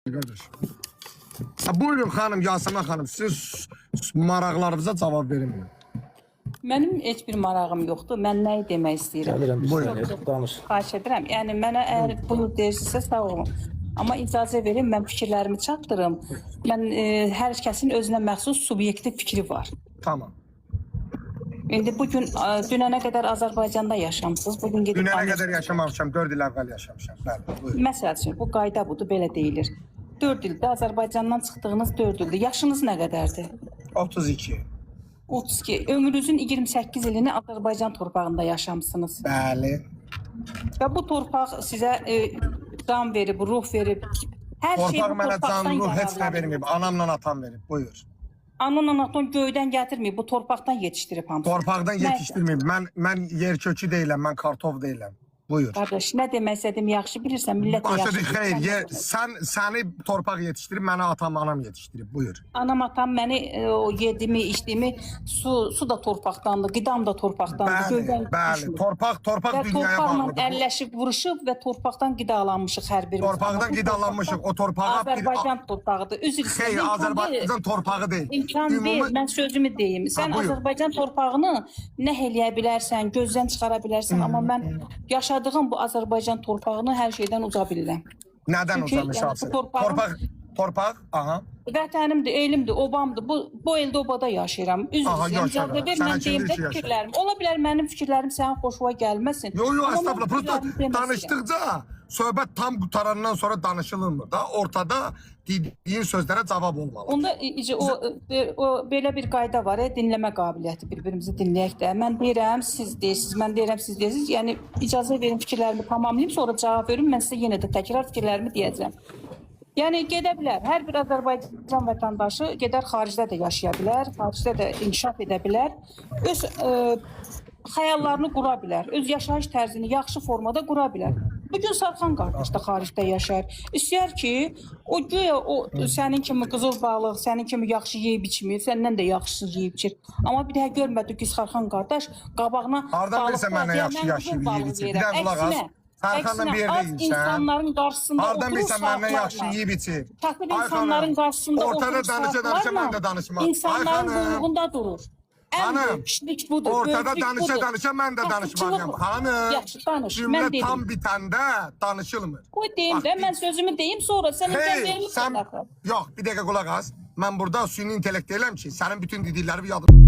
Kardeş. Buyurun xanım, Yasemin xanım, siz maraqlarınıza cavab verin. Mənim heç bir marağım yoxdur. Mən nəyi demək istəyirəm? Gəlirəm, bir Buyurun. saniyə, danış. Xahiş edirəm. Yəni mənə əgər bunu deyirsinizsə sağ olun. Amma icazə verin, mən fikirlərimi çatdırım. Mən hər kəsin özünə məxsus subyektiv fikri var. Tamam. İndi bugün dünənə qədər Azərbaycanda yaşamısınız. Bugün gedib Dünənə qədər yaşamamışam, 4 il əvvəl yaşamışam. Bəli, buyurun. Məsəl üçün bu qayda budur, belə deyilir. 4 ildə Azərbaycandan çıxdığınız 4 ildir. Yaşınız nə qədərdir? 32. 32. Ömrünüzün 28 ilini Azərbaycan torpağında yaşamısınız. Bəli. Və bu torpaq sizə can verib, ruh verib. Hər şey Torpaq bu mənə can, torpaqdan ruh heç nə yararlanır. verməyib. Anamla atam verib. Buyur. Anan anaton göydən gətirməyib, bu torpaqdan yetişdirib hamısını. Torpaqdan yetişdirməyib. Mən yer kökü deyiləm, mən kartof deyiləm. Buyur. Qardaş, nə demək istədim yaxşı bilirsən, millət də Başa yaxşı. deyil, xeyr, səni torpaq yetişdirib, mənə atam, anam yetişdirib. Buyur. Anam atam məni o yedimi, içdiyimi, su da torpaqdandır, qidam da torpaqdandır. Bəli, bəli. Torpaq Və dünyaya torpaqla bağlıdır. əlləşib, vuruşub və torpaqdan qidalanmışıq hər birimiz. Torpaqdan qidalanmışıq. O torpağa Azərbaycan torpağıdır. Üzr istəyirəm. Xeyr, Azərbaycan torpağı deyil. İmkan ver, mən sözümü deyim. Sən buyur. Azərbaycan torpağını nə eləyə bilərsən, gözdən çıxara bilərsən, amma mən yaşadığım bu Azərbaycan torpağını hər şeydən uca bilirəm. Nədən Çünki, uzamış yəni, abisi? bu Torpaq, aha. Vətənimdir, elimdir, obamdır. Bu eldə obada yaşayıram. Üzr Aha, istəyirəm. yaşa İcazə da. ver, Sənə mən deyim də kimdir ki, fikirlərim. Ola bilər mənim fikirlərim sənin xoşuna gəlməsin. Yo, Amma mən estağfurullah. Prosta fikirlərimi demək istəyirəm. danışdıqca söhbət tam qutarandan sonra danışılmır da. Ortada dediyin sözlərə cavab olmalı. Onda o belə bir qayda var, dinləmə qabiliyyəti, bir-birimizi dinləyək də. Mən deyirəm, siz deyirsiniz, mən deyirəm, siz deyirsiniz. Yəni icazə verin fikirlərimi tamamlayım, sonra cavab verin. Mən sizə yenə də təkrar fikirlərimi deyəcəm. Yəni gedə bilər. Hər bir Azərbaycan vətəndaşı gedər xaricdə də yaşaya bilər, xaricdə də inkişaf edə bilər. Öz xəyallarını qura bilər, öz yaşayış tərzini yaxşı formada qura bilər. Bugün Sarxan qardaş da xaricdə yaşayır. İstəyər ki, o güya o sənin kimi qızıl balıq, sənin kimi yaxşı yeyib içmir, səndən də yaxşı yeyib içir. Amma bir daha görmədik ki, Sarxan qardaş qabağına Hardan bilirsən mənə yaxşı yaşayıb yeyib içir? Bir də qulaq as. Sarxanla bir yerdə yiyirsən. İnsanların qarşısında Hardan bilirsən mənə yaxşı yeyib içir? Taxıl insanların qarşısında ortada danışa mən də danışmam. İnsanların quyruğunda durur. Xanım, Pişlik budur. ortada danışa mən də danışmalıyam. Xanım, Yaxşı, danış. Mən cümlə dedim. tam bitəndə danışılmır. Qoy deyim də, mən sözümü deyim, sonra sən icazə Hey, verirsən. yox, bir dəqiqə qulaq as. Mən burada süni intellekt deyiləm ki, sənin bütün dedikləri bir yadım.